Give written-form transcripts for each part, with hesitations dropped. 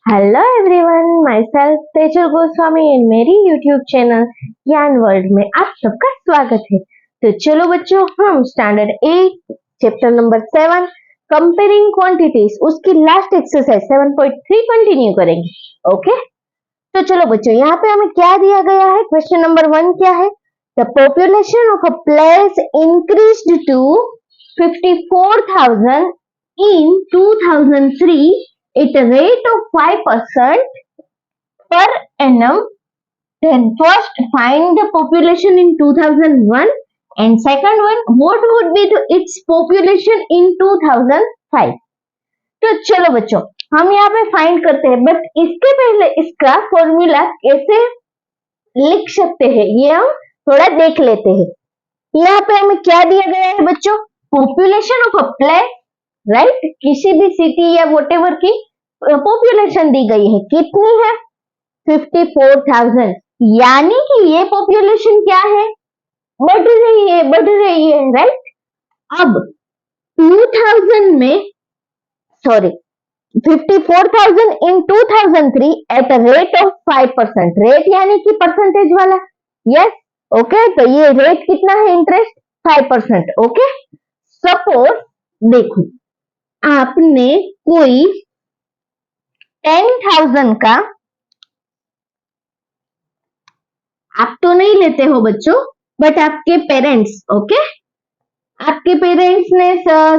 Hello everyone, my self Tejal Goswami and मेरी YouTube channel ज्ञान world में आप सबका स्वागत है। तो चलो बच्चों, हम standard 8 chapter number 7 comparing quantities उसकी लास्ट एक्सरसाइज 7.3 कंटिन्यू करेंगे। ओके, तो चलो बच्चों, यहाँ पे हमें क्या दिया गया है? क्वेश्चन नंबर 1 क्या है? The population of a place increased to 54,000 in 2003 at a rate of 5% per annum. Then first find the population in 2001 and second one, what would be its population in 2005. तो चलो बच्चों, हम यहाँ पे find करते हैं, बट इसके पहले इसका फॉर्मूला कैसे लिख सकते हैं ये हम थोड़ा देख लेते हैं। यहाँ पे हमें क्या दिया गया है बच्चों? Population of a place, right? किसी भी सिटी या वॉटेवर की पॉपुलेशन दी गई है, कितनी है? 54,000। यानी कि ये पॉपुलेशन क्या है? बढ़ रही है, राइट? अब 2000 में, sorry, 54,000 in 2003 at a rate of 5%। Rate यानी कि परसेंटेज वाला, यस, ओके। तो ये रेट कितना है? इंटरेस्ट 5%। ओके, सपोज देखो, आपने कोई 10,000 का, आप तो नहीं लेते हो बच्चों, बट आपके पेरेंट्स, ओके, आपके पेरेंट्स ने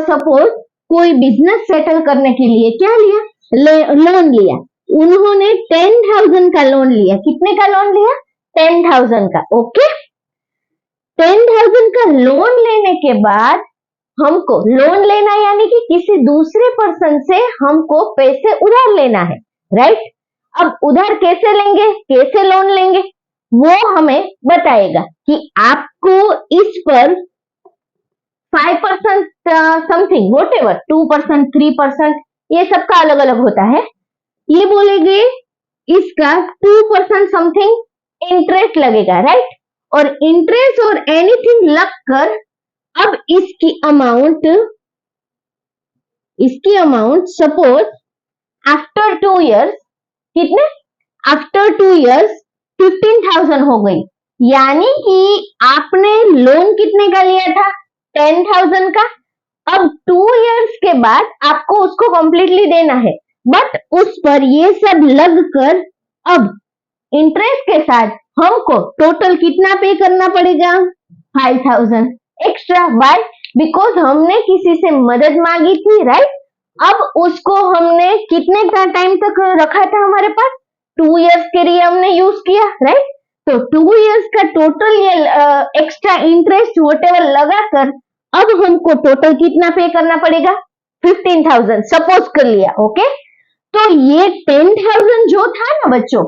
सपोज कोई बिजनेस सेटल करने के लिए क्या लिया? लोन लिया। उन्होंने 10,000 का लोन लिया। कितने का लोन लिया? 10,000 का। ओके, 10,000 का लोन लेने के बाद हमको लोन लेना यानी कि किसी दूसरे पर्सन से हमको पैसे उधार लेना है, राइट? अब उधार कैसे लेंगे, कैसे लोन लेंगे, वो हमें बताएगा कि आपको इस पर 5% समथिंग, वॉटेवर, 2%, 3%, ये सबका अलग अलग होता है। ये बोलेंगे इसका 2% समथिंग इंटरेस्ट लगेगा, राइट? और इंटरेस्ट और एनीथिंग लगकर अब इसकी अमाउंट सपोज आफ्टर 2 इयर्स, कितने? आफ्टर 2 इयर्स 15,000 हो गई। यानी कि आपने लोन कितने का लिया था? 10,000 का। अब 2 इयर्स के बाद आपको उसको कंप्लीटली देना है, बट उस पर ये सब लगकर अब इंटरेस्ट के साथ हमको टोटल कितना पे करना पड़ेगा? 5,000 एक्स्ट्रा। वाई? बिकॉज हमने किसी से मदद मांगी थी, राइट? अब उसको हमने कितने का टाइम तक रखा था हमारे पास? 2 इयर्स के लिए हमने यूज किया, राइट? तो 2 इयर्स का टोटल ये एक्स्ट्रा इंटरेस्ट वॉटेवर लगाकर अब हमको टोटल कितना पे करना पड़ेगा? 15,000 सपोज कर लिया, ओके। तो ये 10,000 जो था ना बच्चों,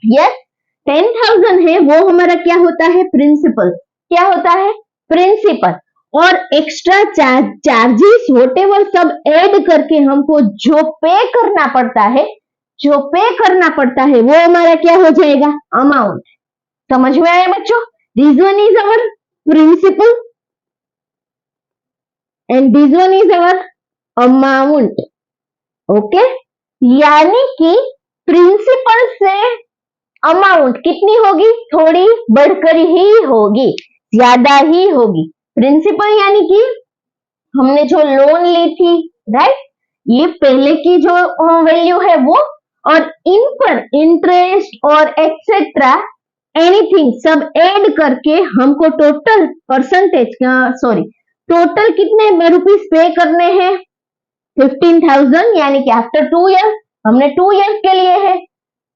यस, 10,000 है, वो हमारा क्या होता है? प्रिंसिपल। क्या होता है? प्रिंसिपल। और एक्स्ट्रा चार्जेस वॉटेवर सब ऐड करके हमको जो पे करना पड़ता है वो हमारा क्या हो जाएगा? अमाउंट। समझ में आया बच्चों? This one is our principal and this one is our amount. Okay, यानी कि प्रिंसिपल से अमाउंट कितनी होगी? थोड़ी बढ़कर ही होगी, ज्यादा ही होगी। प्रिंसिपल यानी कि हमने जो लोन ली थी, राइट? ये पहले की जो वैल्यू है वो, और इन पर इंटरेस्ट और एक्सेट्रा एनीथिंग सब ऐड करके हमको टोटल परसेंटेज, सॉरी, टोटल कितने रुपीस पे करने हैं? 15,000। यानी कि आफ्टर 2 इयर्स, हमने 2 इयर्स के लिए है,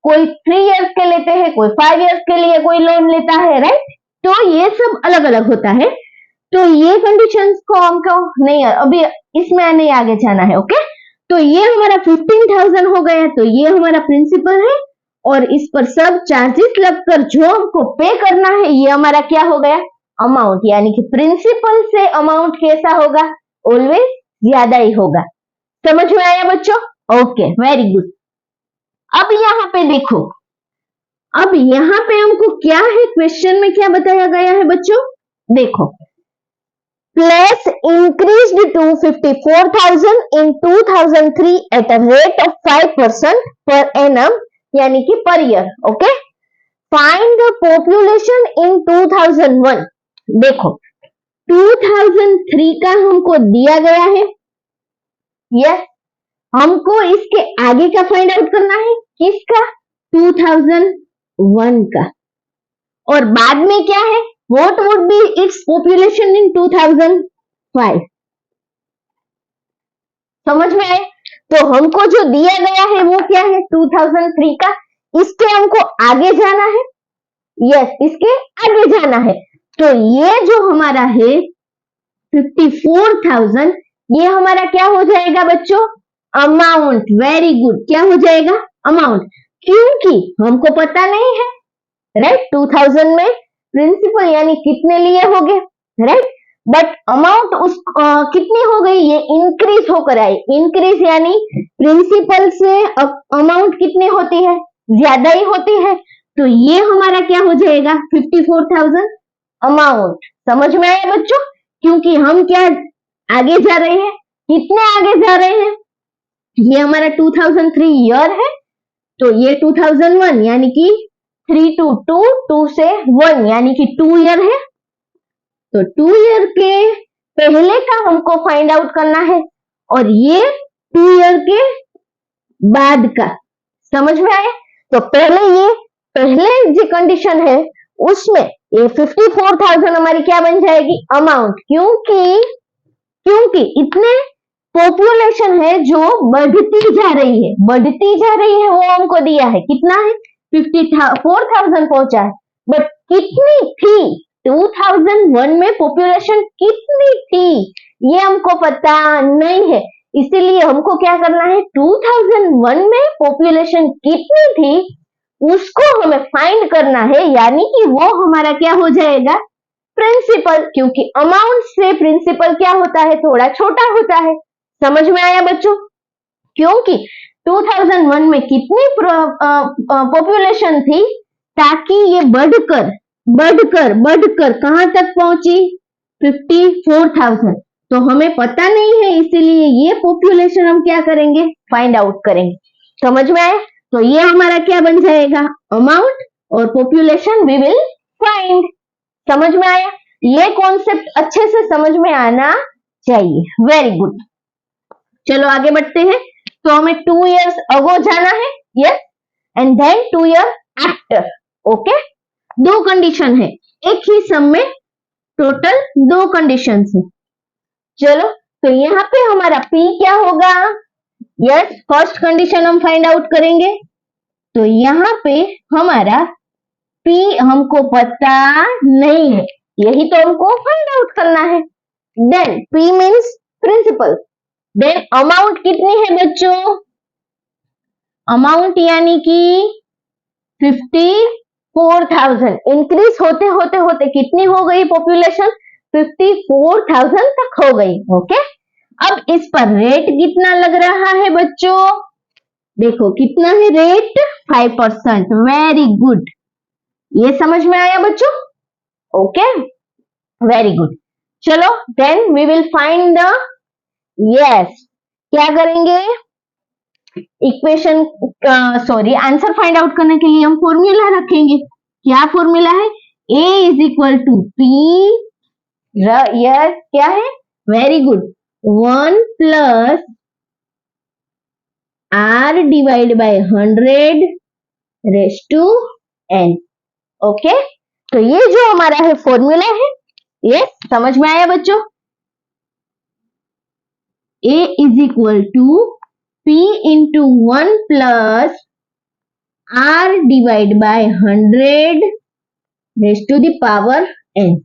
कोई 3 इयर्स के लेते हैं, कोई 5 इयर्स के लिए कोई लोन लेता है, राइट? तो ये सब अलग अलग होता है। तो ये कंडीशंस को हमको नहीं, अभी इसमें नहीं आगे जाना है, ओके। तो ये हमारा 15,000 हो गया, तो ये हमारा प्रिंसिपल है, और इस पर सब चार्जेस लगकर जो हमको पे करना है ये हमारा क्या हो गया? अमाउंट। यानी कि प्रिंसिपल से अमाउंट कैसा होगा? ऑलवेज ज्यादा ही होगा। समझ में आया बच्चों? Okay, very good. अब यहाँ पे देखो, अब यहाँ पे हमको क्या है, क्वेश्चन में क्या बताया गया है बच्चों? देखो, place increased to 54,000 in 2003 at a rate of 5% per annum, यानी कि per year. Okay, find the population in 2001। देखो 2003 का हमको दिया गया है, यस, हमको इसके आगे का फाइंड आउट करना है, किसका? 2001 का। और बाद में क्या है? What would be its population in 2005। समझ में आए? तो हमको जो दिया गया है वो क्या है? 2003 का। इसके हमको आगे जाना है, यस, इसके आगे जाना है। तो ये जो हमारा है 54,000, ये हमारा क्या हो जाएगा बच्चों? अमाउंट। वेरी गुड, क्या हो जाएगा? अमाउंट। क्योंकि हमको पता नहीं है, राइट? 2000 में प्रिंसिपल यानी कितने लिए होंगे, राइट? बट अमाउंट उस कितनी हो गई? ये इंक्रीज होकर आई। इंक्रीज यानी प्रिंसिपल से अमाउंट कितनी होती है? ज्यादा ही होती है। तो ये हमारा क्या हो जाएगा? 54,000 अमाउंट। समझ में आया बच्चों? क्योंकि हम क्या आगे जा रहे हैं, कितने आगे जा रहे हैं? ये हमारा 2003 ईयर है, तो ये 2001 यानी कि 3 to 2, 2 से 1 यानी कि 2 ईयर है। तो 2 ईयर के पहले का हमको फाइंड आउट करना है, और ये 2 ईयर के बाद का। समझ में आए? तो पहले जो कंडीशन है उसमें ये 54,000 हमारी क्या बन जाएगी? अमाउंट। क्योंकि इतने पॉपुलेशन है जो बढ़ती जा रही है, वो हमको दिया है। कितना है? 54,000 पहुंचा है। बट कितनी थी 2001 में? पॉपुलेशन कितनी थी ये हमको पता नहीं है, इसीलिए हमको क्या करना है? 2001 में पॉपुलेशन कितनी थी उसको हमें फाइंड करना है, यानी कि वो हमारा क्या हो जाएगा? प्रिंसिपल। क्योंकि अमाउंट से प्रिंसिपल क्या होता है? थोड़ा छोटा होता है। समझ में आया बच्चों? क्योंकि 2001 में कितनी पॉपुलेशन थी, ताकि ये बढ़कर कहां तक पहुंची? 54,000। तो हमें पता नहीं है, इसीलिए ये पॉपुलेशन हम क्या करेंगे? फाइंड आउट करेंगे। समझ में आए? तो ये हमारा क्या बन जाएगा? अमाउंट, और पॉपुलेशन वी विल फाइंड। समझ में आया? ये कॉन्सेप्ट अच्छे से समझ में आना चाहिए। वेरी गुड, चलो आगे बढ़ते हैं। तो हमें 2 years अगो जाना है, yes, and then 2 year after. Okay, 2 condition है, एक ही सम में टोटल 2 कंडीशन है। चलो, तो यहाँ पे हमारा P क्या होगा? यस, फर्स्ट कंडीशन हम फाइंड आउट करेंगे। तो यहाँ पे हमारा P हमको पता नहीं है, यही तो हमको फाइंड आउट करना है। Then P means principal. Then amount कितनी है बच्चों? अमाउंट यानी कि 54,000। इंक्रीज होते होते कितनी हो गई पॉपुलेशन? 54,000 तक हो गई। ओके, अब इस पर रेट कितना लग रहा है बच्चों? देखो कितना है रेट? 5%। वेरी गुड, ये समझ में आया बच्चों? Okay, very good. चलो, then we will find the, yes, क्या करेंगे? Equation, sorry, answer find out करने के लिए हम फॉर्मूला रखेंगे। क्या फॉर्मूला है? A is equal to P, yes, क्या है? Very good, 1 plus R divide by 100 raise to n। Okay, तो ये जो हमारा है फॉर्मूला है, ये समझ में आया बच्चों? A is equal to P into 1 plus R divide by 100 raise to the power n।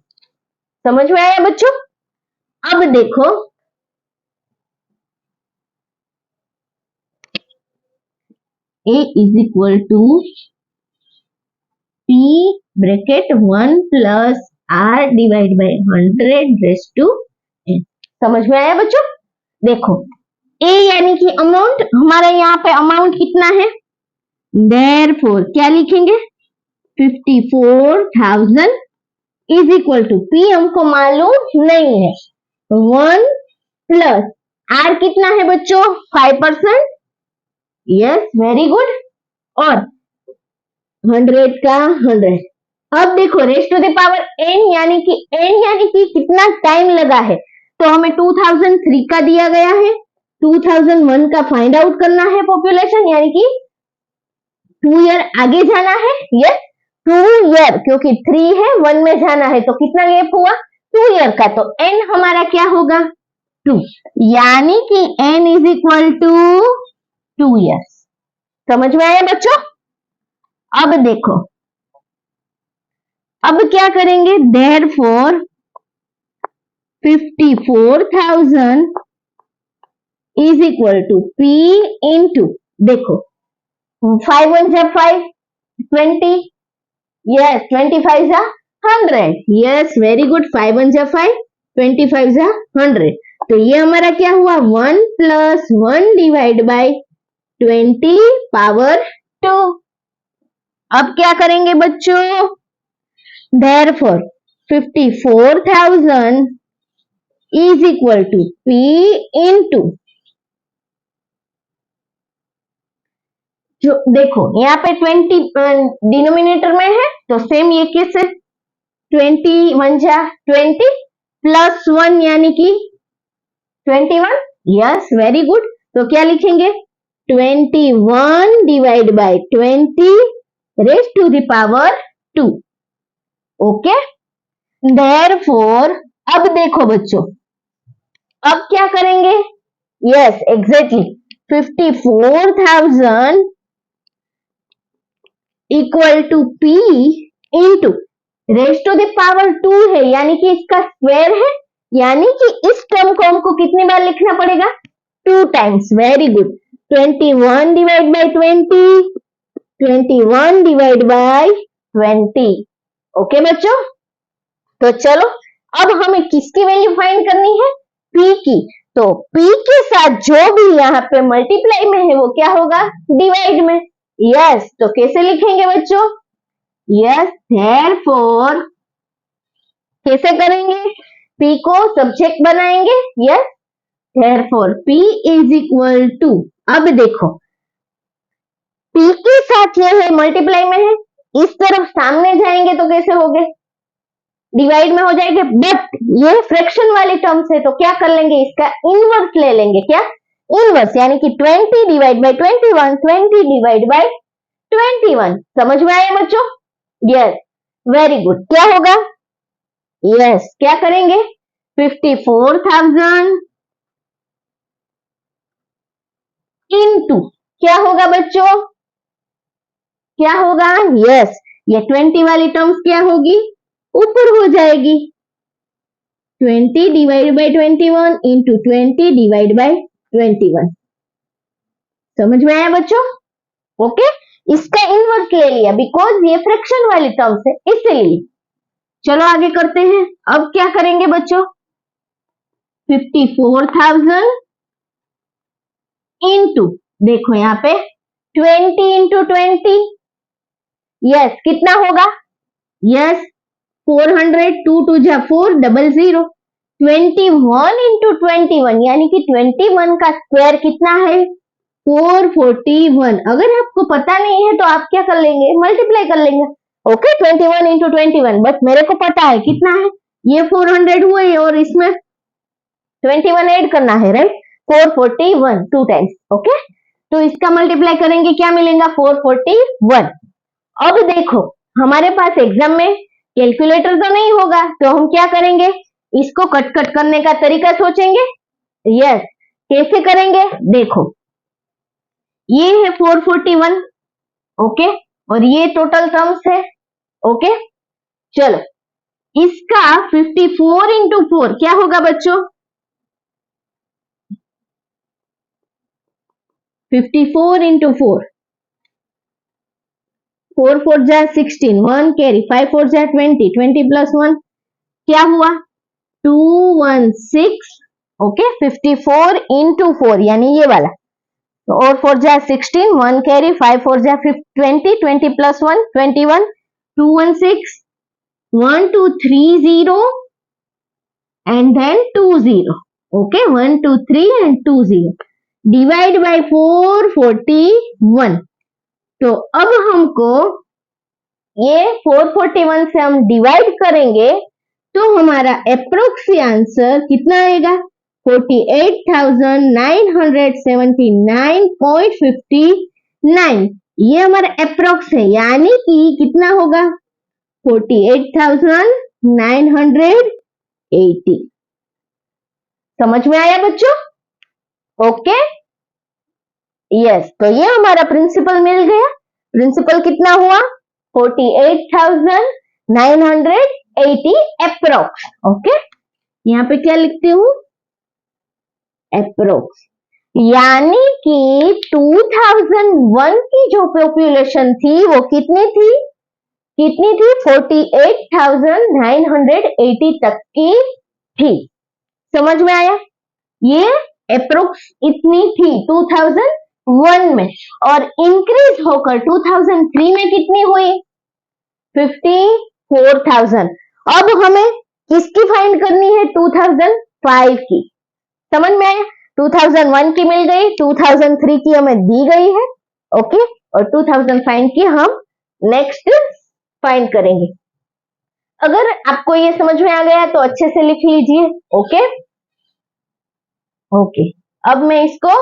समझ में आया बच्चों? अब देखो, A is equal to P bracket 1 plus R divide by 100 raise to n। समझ में आया बच्चों? देखो, A यानी कि अमाउंट, हमारे यहाँ पे अमाउंट कितना है? देयरफॉर क्या लिखेंगे? 54,000 इज इक्वल टू P हमको मालूम नहीं है, 1 प्लस आर कितना है बच्चों 5%, यस वेरी गुड, और 100 का 100। अब देखो raised to the power n यानी कि कितना टाइम लगा है, तो हमें 2003 का दिया गया है, 2001 का फाइंड आउट करना है पॉपुलेशन, यानी कि 2 ईयर आगे जाना है, यस 2 ईयर, क्योंकि 3 है 1 में जाना है, तो कितना गैप हुआ 2 ईयर का, तो n हमारा क्या होगा 2, यानी कि n is equal to 2 years. समझ में आया बच्चों? अब देखो, अब क्या करेंगे, therefore 54,000 is equal to P into, देखो 5 1 जा 5 20, यस 25 जा 100, यस वेरी गुड, 5 1 जा 5 25 जा 100, तो ये हमारा क्या हुआ 1 प्लस 1 डिवाइड बाय 20 पावर 2। अब क्या करेंगे बच्चों, therefore 54,000 is equal to P into, जो देखो यहाँ पे 20 डिनोमिनेटर में है, तो सेम ये कैसे 20 1 जा 20 प्लस 1 यानी कि 21, यस वेरी गुड, तो क्या लिखेंगे 21 divide by 20 raise to the power 2, okay. Therefore अब देखो बच्चों, अब क्या करेंगे, yes exactly 54,000 equal to P into raise to the power 2 है, यानी कि इसका स्क्वायर है, यानी कि इस टर्म को हमको कितनी बार लिखना पड़ेगा 2 times, very good, 21 divide by 20 21 divide by 20, okay बच्चों। तो चलो अब हमें किसकी वैल्यू फाइंड करनी है, P की, तो P के साथ जो भी यहाँ पे मल्टीप्लाई में है वो क्या होगा डिवाइड में, यस, तो कैसे लिखेंगे बच्चों, यस देयरफॉर कैसे करेंगे, P को सब्जेक्ट बनाएंगे, yes therefore P is equal to, अब देखो P के साथ ये है मल्टीप्लाई में है, इस तरफ सामने जाएंगे तो कैसे होंगे डिवाइड में हो जाएंगे, बट ये फ्रैक्शन वाली टर्म्स है, तो क्या कर लेंगे इसका इनवर्स ले लेंगे, क्या इनवर्स, यानी कि 20 डिवाइड बाय 21 20 डिवाइड बाय 21, समझ में आया बच्चों, यस वेरी गुड, क्या होगा, यस क्या करेंगे 54,000 इनटू क्या होगा बच्चों, क्या होगा, यस ये 20 वाली टर्म्स क्या होगी ऊपर हो जाएगी, 20 divide by 21 into 20 divide by 21, समझ में आया बच्चों, ओके। इसका इनवर्स ले लिया बिकॉज ये फ्रैक्शन वाली टर्म्स है इसलिए। चलो आगे करते हैं, अब क्या करेंगे बच्चों 54,000 इंटू, देखो यहाँ पे 20 इंटू 20, यस कितना होगा, यस 400, 2 2 जा 4 00, 21 इंटू 21 यानी कि 21 का स्क्वायर कितना है 441, अगर आपको पता नहीं है तो आप क्या कर लेंगे मल्टीप्लाई कर लेंगे, ओके 21 इंटू 21, बट मेरे को पता है कितना है, ये 400 हुए और इसमें 21 ऐड करना है, राइट 441 2 टाइम्स, ओके, तो इसका मल्टीप्लाई करेंगे क्या मिलेगा 441। अब देखो हमारे पास एग्जाम में कैलकुलेटर तो नहीं होगा, तो हम क्या करेंगे इसको कट कट करने का तरीका सोचेंगे, यस कैसे करेंगे, देखो ये है 441, ओके, और ये टोटल टर्म्स है, ओके, चलो इसका 54 इंटू 4 क्या होगा बच्चों 54 इंटू 4, 4 4 जा 16, 1 कैरी, 5 4 जा 20, 20 प्लस 1 क्या हुआ 216, ओके 54 इंटू 4 यानी ये वाला, तो और 4 जा 16, 1 कैरी, 5 4 जा 20, 20 plus 1 21, 216, 1230, and then 2 0. Okay, 1 2 3 and 2 0. Divide by 441. तो अब हमको ये 441 से हम डिवाइड करेंगे तो हमारा अप्रोक्स आंसर कितना आएगा 48,979.59. ये हमारा अप्रोक्स है यानी कि कितना होगा 48,980. समझ में आया बच्चों? ओके यस तो ये हमारा प्रिंसिपल मिल गया. प्रिंसिपल कितना हुआ 48,980 अप्रोक्स. ओके यहाँ पे क्या लिखती हूँ अप्रोक्स यानी कि 2001 की जो पॉपुलेशन थी वो कितनी थी 48,980 तक की थी. समझ में आया? ये अप्रोक्स इतनी थी 2001 में और इंक्रीज होकर 2003 में कितनी हुई 54,000. अब हमें किसकी फाइंड करनी है 2005 की. समझ में आया? 2001 की मिल गई 2003 की हमें दी गई है. ओके और 2005 की हम नेक्स्ट फाइंड करेंगे. अगर आपको ये समझ में आ गया तो अच्छे से लिख लीजिए. ओके ओके अब मैं इसको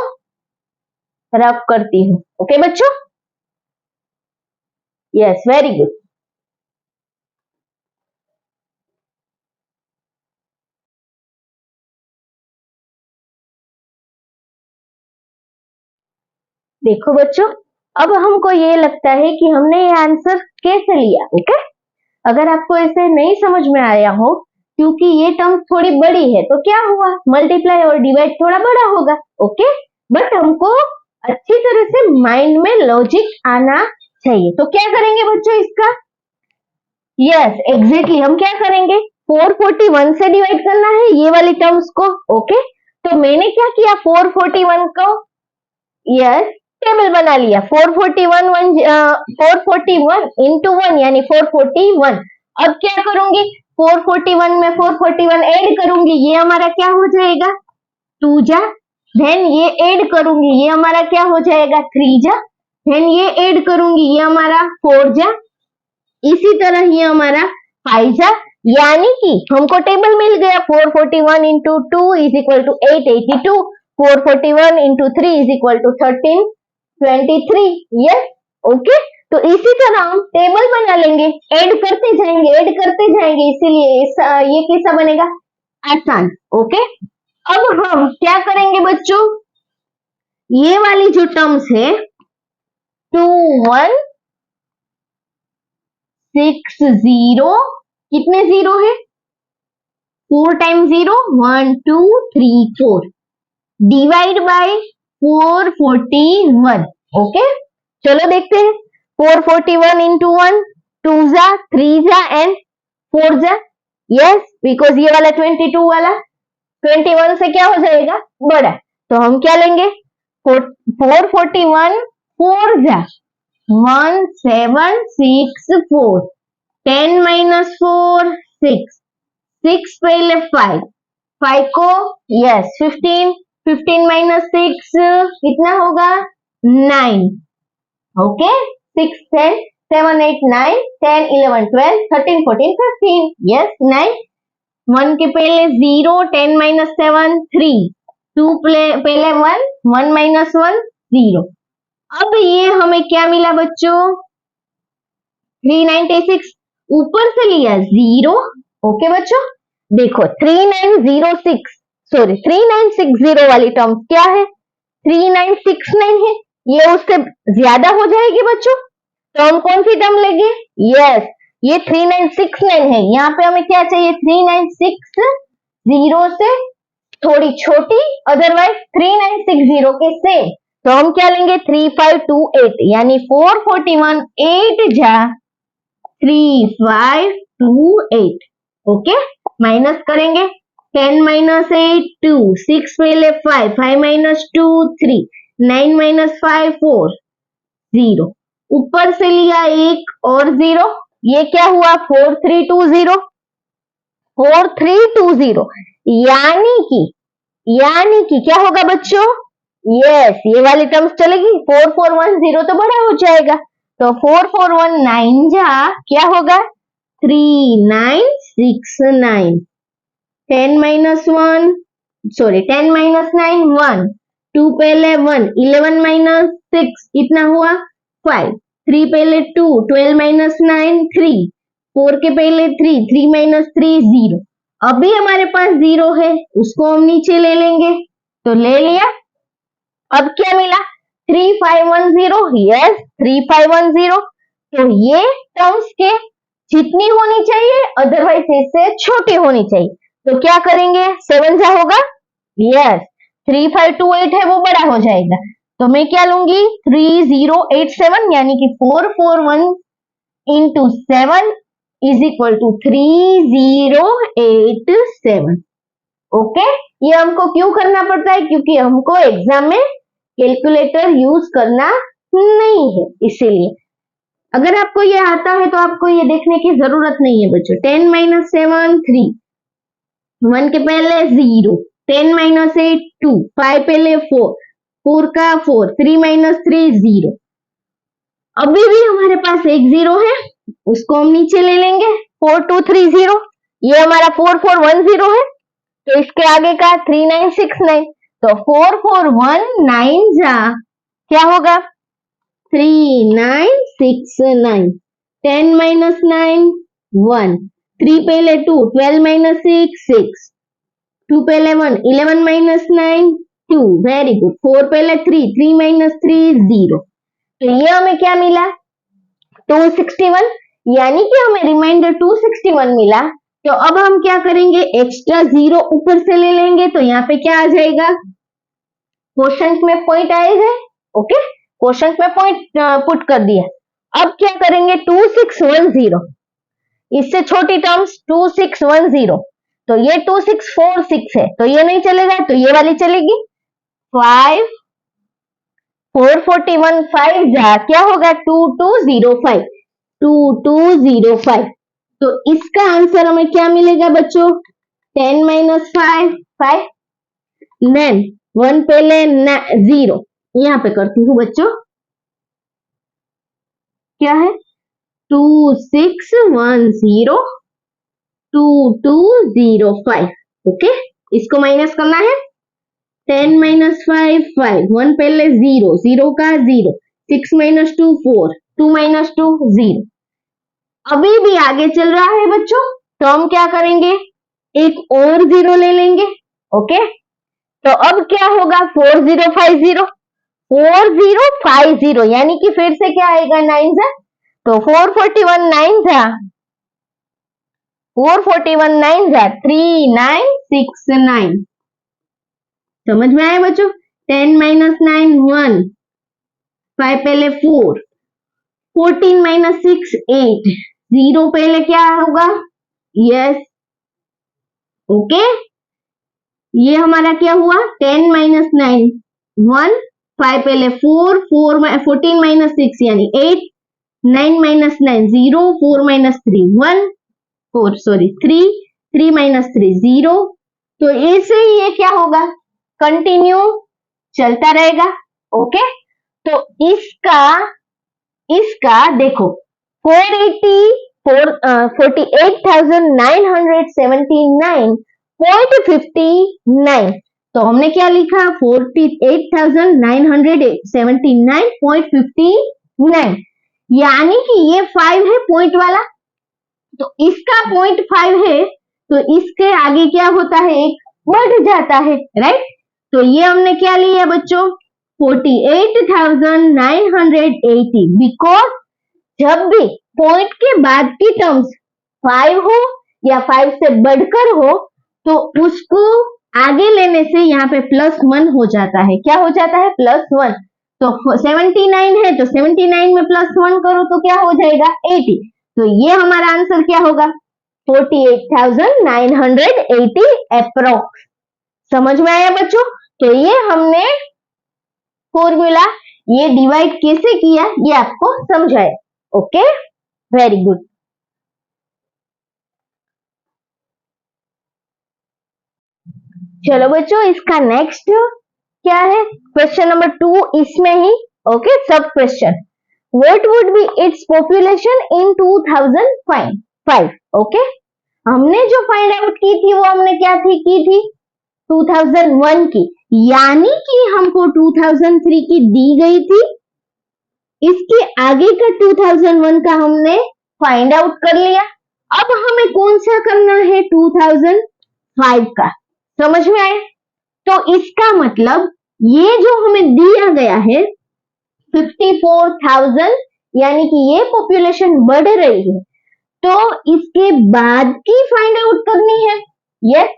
रफ करती हूँ. ओके बच्चों यस वेरी गुड. देखो बच्चों अब हमको ये लगता है कि हमने ये आंसर कैसे लिया. ओके अगर आपको ऐसे नहीं समझ में आया हो क्योंकि ये टर्म थोड़ी बड़ी है तो क्या हुआ मल्टीप्लाई और डिवाइड थोड़ा बड़ा होगा. ओके बट हमको अच्छी तरह से माइंड में लॉजिक आना चाहिए. तो क्या करेंगे बच्चों इसका यस एग्जैक्टली हम क्या करेंगे 441 से डिवाइड करना है ये वाली टर्म्स को. ओके तो मैंने क्या किया 441 को यस टेबल बना लिया 441 इंटू 1 यानी 441. अब क्या करूंगी 441 में 441 ऐड करूंगी ये हमारा क्या हो जाएगा 2 जा. देन ये ऐड करूंगी ये हमारा क्या हो जाएगा 3 जा. देन ये ऐड करूंगी ये हमारा 4 जा. इसी तरह ये हमारा 5 जा. यानी कि हमको टेबल मिल गया 441 into 2 is equal to 882. 441 into 3 is equal to 1323. Yes okay तो इसी तरह हम टेबल बना लेंगे ऐड करते जाएंगे इसीलिए ये कैसा बनेगा आसान. ओके अब हम क्या करेंगे बच्चों ये वाली जो टर्म्स है 2160 कितने जीरो है 4 टाइम्स 0 1 2 3 4 डिवाइड बाय 441. ओके चलो देखते हैं 441 इंटू 1 2 जा 3 जा एंड 4 जा. यस बिकॉज ये वाला 22 वाला 21 से क्या हो जाएगा बड़ा. तो हम क्या लेंगे 441 4 जा 1764. 10 माइनस 4 6 पहले 5 को यस 15 माइनस 6 कितना होगा 9. Okay 6 10 7 8 9 10 11 12 13 14 15 yes 9. 1 के पहले 0 10 माइनस 7 3 2 पहले 1 माइनस 1 0. अब ये हमें क्या मिला बच्चों 396 ऊपर से लिया 0. ओके बच्चों देखो 3960 वाली टर्म क्या है 3969 है. ये उससे ज्यादा हो जाएगी बच्चों तो हम कौन सी टर्म लेंगे यस ये 3969 है. यहाँ पे हमें क्या चाहिए 3960 से थोड़ी छोटी अदरवाइज 3960 के सेम. तो हम क्या लेंगे 3528 यानी 441 8 जा 3528. ओके माइनस करेंगे 10 माइनस 8 2 6 पहले 5 माइनस 2 3 9 माइनस 5 4 0. ऊपर से लिया 1 और 0 ये क्या हुआ 4320. यानी कि क्या होगा बच्चों? यस, ये वाली टर्म्स चलेगी। 4410 तो बड़ा हो जाएगा, तो 4419 जा क्या होगा? 3969। 10 माइनस 1, सॉरी 10 माइनस 9 1, 2 पहले 1, 11 माइनस 6 इतना हुआ 5, 3 पहले 2, 12 माइनस 9 3, 4 के पहले 3, 3 माइनस 3 0। अभी हमारे पास 0 है, उसको हम नीचे ले लेंगे, तो ले लिया। अब क्या मिला? 3510। यस, 3510। तो ये टर्म्स के जितनी होनी चाहिए, अदरवाइज इससे छोटी होनी चाहिए। तो क्या करेंगे? 7 जा होगा। यस, 3528 है वो बड़ा हो जाएगा, तो मैं क्या लूंगी? 3087, यानी कि 441 into 7 is equal to 3087। Okay, ये हमको क्यों करना पड़ता है? क्योंकि हमको एग्जाम में कैलकुलेटर यूज करना नहीं है, इसीलिए। अगर आपको ये आता है तो आपको ये देखने की जरूरत नहीं है बच्चों। 10 माइनस 7 3, 1 के पहले 0, 10 माइनस 8 2, 5 पहले 4, 4 का 4, 3 माइनस 3 0। अभी भी हमारे पास एक 0 है, उसको हम नीचे ले लेंगे। 4230, ये हमारा 4410 है, तो इसके आगे का 3969, तो 4419 जा क्या होगा? 3969। 10 माइनस 9 1, 3 पहले 2, 12 माइनस 6 6, 2 पहले 1, 11 माइनस 9 2, वेरी गुड। 4 पहले 3, 3 माइनस 3 0। तो ये हमें क्या मिला? 261, यानी कि हमें रिमाइंडर 261 मिला। तो अब हम क्या करेंगे? एक्स्ट्रा 0 ऊपर से ले लेंगे, तो यहाँ पे क्या आ जाएगा? क्वेश्चन में पॉइंट आएगा। ओके, क्वेश्चन में पॉइंट पुट कर दिया। अब क्या करेंगे? 2610, इससे छोटी टर्म्स 2610, तो ये 2646 है, तो ये नहीं चलेगा, तो ये वाली चलेगी। 5 441 5 जा क्या होगा? 2205, 2205। तो इसका आंसर हमें क्या मिलेगा बच्चों? 10 माइनस 5 5, देन 1 पहले 0, यहां पे करती हूँ बच्चों, क्या है? 2610 2205। ओके, इसको माइनस करना है। 10 माइनस 5 5, 1 पहले 0, 0 का 0, 6 माइनस 2 4, 2 माइनस 2 0। अभी भी आगे चल रहा है बच्चों, तो हम क्या करेंगे? एक और 0 ले लेंगे। ओके, तो अब क्या होगा? 4050, 4050, यानी कि फिर से क्या आएगा? 9 जा, तो 441 9 जा, 441 9 जा 3969। समझ में आया बच्चों? 10 माइनस 9 1, 5 पहले 4, 14 माइनस 6 8, 0 पहले क्या होगा? यस, ओके, ये हमारा क्या हुआ? 10 माइनस 9 1, 5 पहले 4, 14 माइनस 6 यानी 8, 9 माइनस 9 0, 4 माइनस 3 1, 4 सॉरी 3, 3 माइनस 3 0। तो ऐसे ही ये क्या होगा? कंटिन्यू चलता रहेगा। ओके, तो इसका देखो 48,979.59, तो हमने क्या लिखा? 48,979.59, यानी कि ये 5 है पॉइंट वाला, तो इसका पॉइंट 5 है, तो इसके आगे क्या होता है? एक बढ़ जाता है, राइट? तो ये हमने क्या लिया बच्चों? 48,980, बिकॉज जब भी पॉइंट के बाद की टर्म्स 5 हो या 5 से बढ़कर हो, तो उसको आगे लेने से यहाँ पे +1 हो जाता है। क्या हो जाता है? +1। तो 79 है, तो 79 में +1 करो तो क्या हो जाएगा? 80। तो ये हमारा आंसर क्या होगा? 48,980 अप्रोक्स। समझ में आया बच्चों? तो ये हमने फॉर्मूला ये डिवाइड कैसे किया ये आपको समझाया। Okay, very good. चलो बच्चों, इसका नेक्स्ट क्या है? क्वेश्चन नंबर 2 इसमें ही। ओके, सब question. What would be its population in 2005? Okay, हमने जो फाइंड आउट की थी वो हमने क्या की थी 2001 की, यानी कि हमको 2003 की दी गई थी। इसके आगे का 2001 का हमने फाइंड आउट कर लिया। अब हमें कौन सा करना है? 2005 का। समझ में आया? तो इसका मतलब ये जो हमें दिया गया है 54,000, यानी कि ये पॉपुलेशन बढ़ रही है, तो इसके बाद की फाइंड आउट करनी है। यस,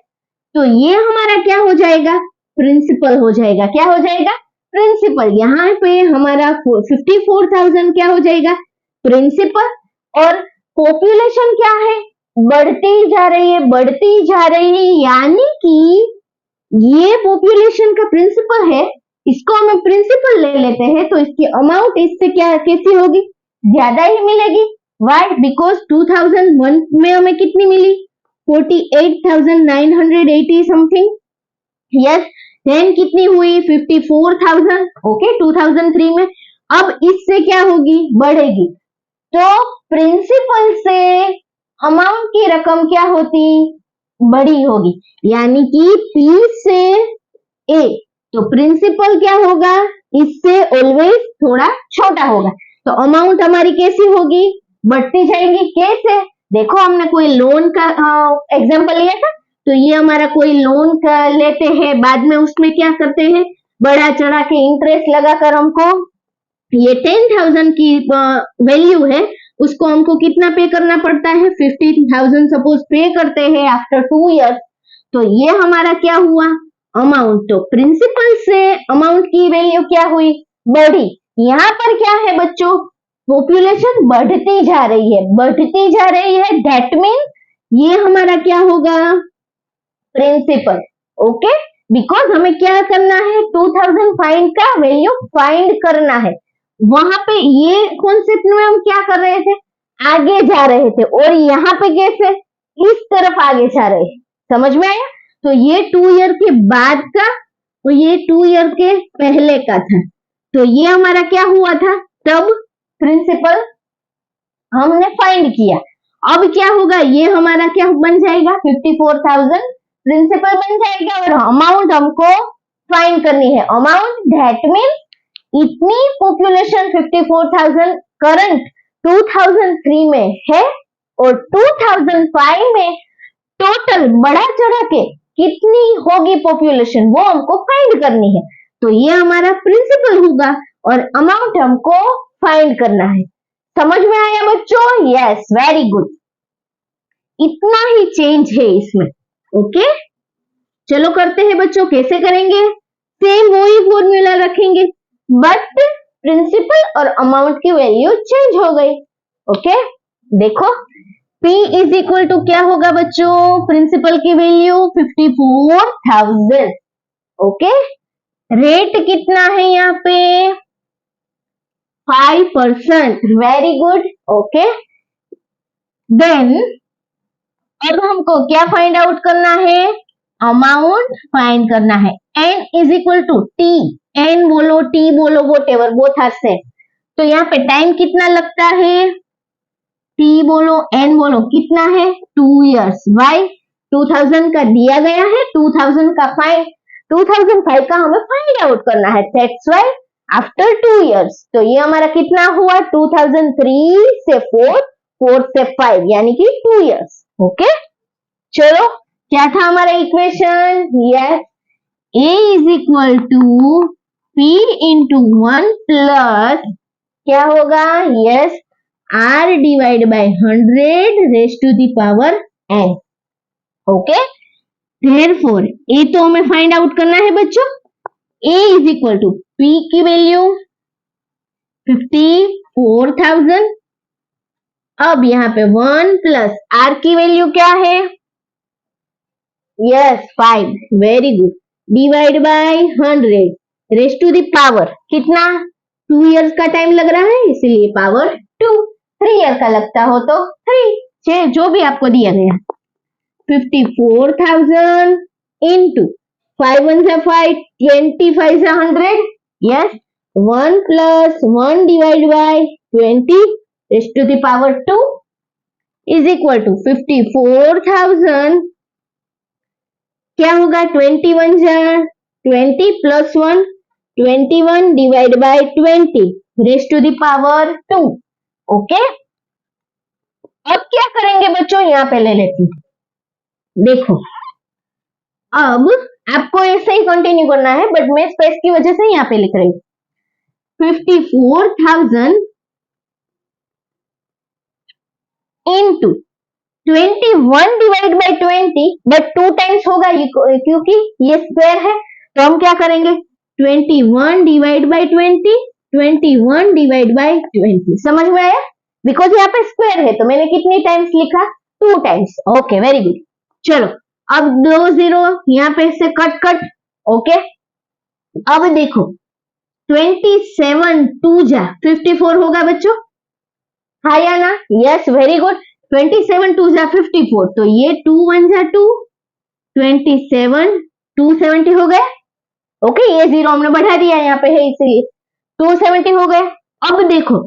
तो ये हमारा क्या हो जाएगा? प्रिंसिपल हो जाएगा। क्या हो जाएगा? प्रिंसिपल। यहाँ पे हमारा 54,000 क्या हो जाएगा? प्रिंसिपल। और पॉपुलेशन क्या है? बढ़ती जा रही है, बढ़ती जा रही है, यानी कि ये पॉपुलेशन का प्रिंसिपल है, इसको हम प्रिंसिपल ले लेते हैं, तो इसकी अमाउंट इससे क्या कैसी होगी? ज्यादा ही मिलेगी। वाई? बिकॉज 2001 में हमें कितनी मिली? 48,980 समथिंग। यस, देन कितनी हुई? 54,000। ओके, 2003 में। अब इससे क्या होगी? बढ़ेगी। तो प्रिंसिपल से अमाउंट की रकम क्या होती? बड़ी होगी, यानी कि P से A। तो प्रिंसिपल क्या होगा? इससे ऑलवेज थोड़ा छोटा होगा। तो अमाउंट हमारी कैसी होगी? बढ़ती जाएगी। कैसे? देखो, हमने कोई लोन का एग्जांपल लिया था, तो ये हमारा कोई लोन का लेते हैं, बाद में उसमें क्या करते हैं? बढ़ा चढ़ा के इंटरेस्ट लगाकर हमको ये 10,000 की वैल्यू है, उसको हमको कितना पे करना पड़ता है? 15,000 सपोज पे करते हैं आफ्टर 2 इयर्स। तो ये हमारा क्या हुआ? अमाउंट। तो प्रिंसिपल से अमाउंट की वैल्यू क्या हुई? बढ़ी। यहाँ पर क्या है बच्चों? पॉपुलेशन बढ़ती जा रही है, बढ़ती जा रही है। दैट मीन्स ये हमारा क्या होगा? प्रिंसिपल। ओके, बिकॉज हमें क्या करना है? 2005 का वैल्यू फाइंड करना है। वहां पे ये कॉन्सेप्ट में हम क्या कर रहे थे? आगे जा रहे थे। और यहाँ पे कैसे? इस तरफ आगे जा रहे हैं। समझ में आया? तो ये 2 ईयर के बाद का, तो ये 2 ईयर के पहले का था। तो ये हमारा क्या हुआ था? तब प्रिंसिपल हमने फाइंड किया। अब क्या होगा? ये हमारा क्या बन जाएगा? 54,000 प्रिंसिपल बन जाएगा, और अमाउंट हमको फाइंड करनी है। अमाउंट दैट मीन्स इतनी पॉपुलेशन 54,000 करंट 2003 में है, और 2005 में टोटल बढ़ा चढ़ा के कितनी होगी पॉपुलेशन, वो हमको फाइंड करनी है। तो ये हमारा प्रिंसिपल होगा, और अमाउंट हमको फाइंड करना है। समझ में आया बच्चों? Yes, very good. इतना ही चेंज है इसमें। ओके, चलो करते हैं बच्चों। कैसे करेंगे? सेम वही फॉर्मूला रखेंगे, बट प्रिंसिपल और अमाउंट की वैल्यू चेंज हो गई। ओके, देखो, P इज इक्वल टू क्या होगा बच्चों? प्रिंसिपल की वैल्यू 54,000। ओके, रेट कितना है यहाँ पे? 5%। Very good. ओके, देन अब हमको क्या फाइंड आउट करना है? अमाउंट फाइंड करना है। N is equal to T। N बोलो, T बोलो, whatever, both are same. तो यहाँ पे टाइम कितना लगता है? T बोलो, N बोलो, कितना है? 2 इयर्स। वाई? 2000 का दिया गया है, 2000 का 2005 का हमें फाइंड आउट करना है। That's why after 2 years. तो ये हमारा कितना हुआ? 2003 से 4, 4 से 5, यानी कि 2 इयर्स। ओके, चलो, क्या था हमारा equation? Yes, A is equal to P into 1 plus क्या होगा? Yes, R divide by 100 raise to the power n। Okay, therefore A तो हमें फाइंड आउट करना है बच्चों। A is equal to P की वैल्यू 54,000। अब यहाँ पे 1 प्लस R की वैल्यू क्या है? Yes, 5। Very good. Divide by 100 raise to the power कितना? 2 इयर्स का टाइम लग रहा है, इसीलिए पावर 2। 3 ईयर का लगता हो तो 3, जो भी आपको दिया गया। 54,000 इंटू 5 1 जा 5, 20 5 जा 100. Yes, 1 plus 1 divided by 20 raised to the power 2 is equal to 54,000. क्या होगा? 21 जा 20 plus 1, 21 divided by 20 raised to the power 2. Okay, अब क्या करेंगे बच्चों? यहाँ पे ले लेती हूँ. देखो, अब आपको ऐसे ही कंटिन्यू करना है, बट मैं स्पेस की वजह से यहाँ पे लिख रही हूँ. 54,000 into 21 divide by 20, but 2 times होगा क्योंकि ये स्क्वायर है. तो हम क्या करेंगे? 21 डिवाइड बाई 20, 21 डिवाइड बाई 20. समझ में आया? बिकॉज यहाँ पे स्क्वायर है, तो मैंने कितनी टाइम्स लिखा? 2 टाइम्स. Okay, very good. चलो, अब 2 0 यहाँ पे से कट कट. ओके, अब देखो 27 2 जा 54 होगा बच्चों. हाँ या ना? Yes, very good. 27 2 जा 54, तो ये 2 1 जा 2, 27 270 हो गया. ओके, ये 0 हमने बढ़ा दिया, यहाँ पे है इसलिए 270 हो गया. अब देखो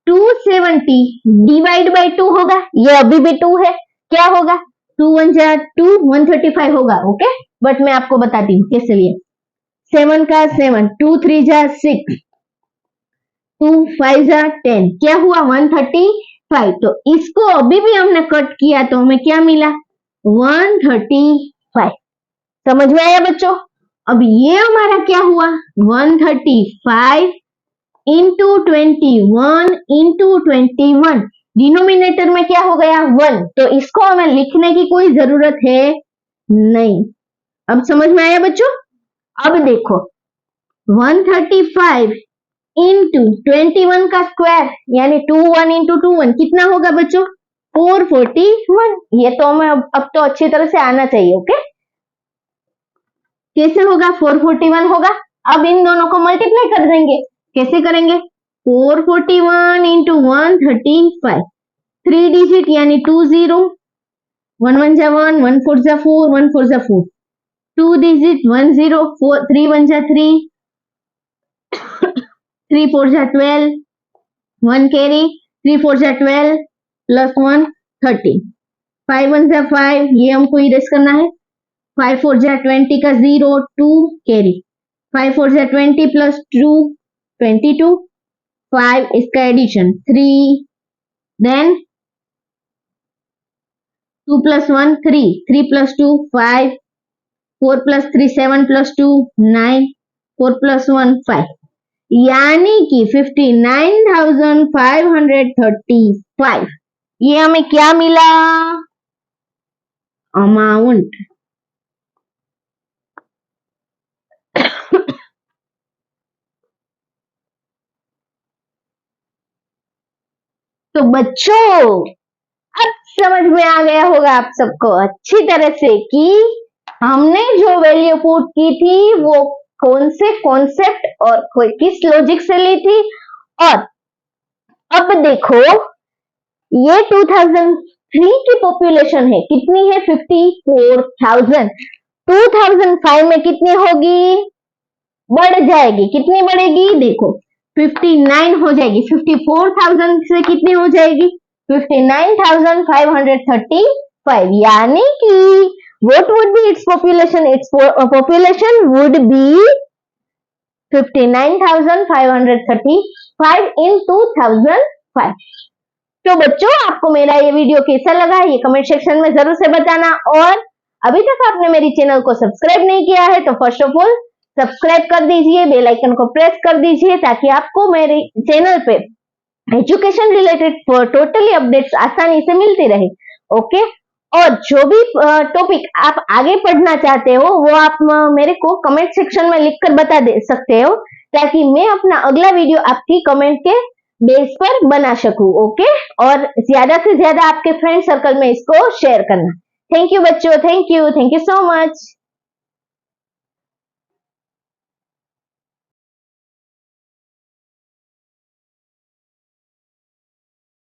270 डिवाइड बाई 2 होगा. ये अभी भी 2 है. क्या होगा? 2 1 जा 2, 135 होगा. ओके, बट मैं आपको बताती हूँ कैसे भी. 7 का 7, 2 3 जा 6, 2 5 जा 10. क्या हुआ? 135. तो इसको अभी भी हमने कट किया तो हमें क्या मिला? 135. समझ में आया बच्चों? अब ये हमारा क्या हुआ? 135 इंटू 21 इंटू 21. डिनोमिनेटर में क्या हो गया? 1. तो इसको हमें लिखने की कोई जरूरत है नहीं. अब समझ में आया बच्चों? अब देखो 135 इंटू 21 का स्क्वायर यानी 21 इंटू 21 कितना होगा बच्चों? 441. ये तो हमें अब तो अच्छी तरह से आना चाहिए. ओके, कैसे होगा? 441 होगा. अब इन दोनों को मल्टीप्लाई कर देंगे. कैसे करेंगे? 441 इंटू 135, 3 डिजिट यानी 20, 1 1 जा 1, 1 4 जा 4, 1 4 जा 4, 2 डिजिट 1 0, 4 3 1 जा 3, 3 4 जा 12, 1 कैरी, 3 4 जा 12 प्लस 1 13, 5 1 जा 5, ये हमको इरेज करना है. 5 4 जा 20 का 0, 2 कैरी, 5 4 जा 20 प्लस 2 22, 5 इसका addition 3, then 2 plus 1 3, 3 plus 2 5, 4 plus 3 7 plus 2 9, 4 plus 1 5. यानी कि 59,535. ये हमें क्या मिला? अमाउंट. तो बच्चों अब समझ में आ गया होगा आप सबको अच्छी तरह से कि हमने जो वैल्यू पुट की थी वो कौन से कॉन्सेप्ट और किस लॉजिक से ली थी. और अब देखो ये 2003 की पॉपुलेशन है. कितनी है? 54,000. 2005 में कितनी होगी? बढ़ जाएगी. कितनी बढ़ेगी? देखो 59 हो जाएगी. 54,000 से कितनी हो जाएगी? 59,535. यानी कि what would be its population? Its population would be 59,535 in 2005. तो बच्चों आपको मेरा ये वीडियो कैसा लगा ये कमेंट सेक्शन में जरूर से बताना. और अभी तक आपने मेरी चैनल को सब्सक्राइब नहीं किया है तो फर्स्ट ऑफ ऑल सब्सक्राइब कर दीजिए, बेल आइकन को प्रेस कर दीजिए ताकि आपको मेरे चैनल पे एजुकेशन रिलेटेड टोटली अपडेट्स आसानी से मिलती रहे. ओके, और जो भी टॉपिक आप आगे पढ़ना चाहते हो वो आप मेरे को कमेंट सेक्शन में लिखकर बता दे सकते हो ताकि मैं अपना अगला वीडियो आपकी कमेंट के बेस पर बना सकूं. ओके, और ज्यादा से ज्यादा आपके फ्रेंड सर्कल में इसको शेयर करना. थैंक यू बच्चों. Thank you so much.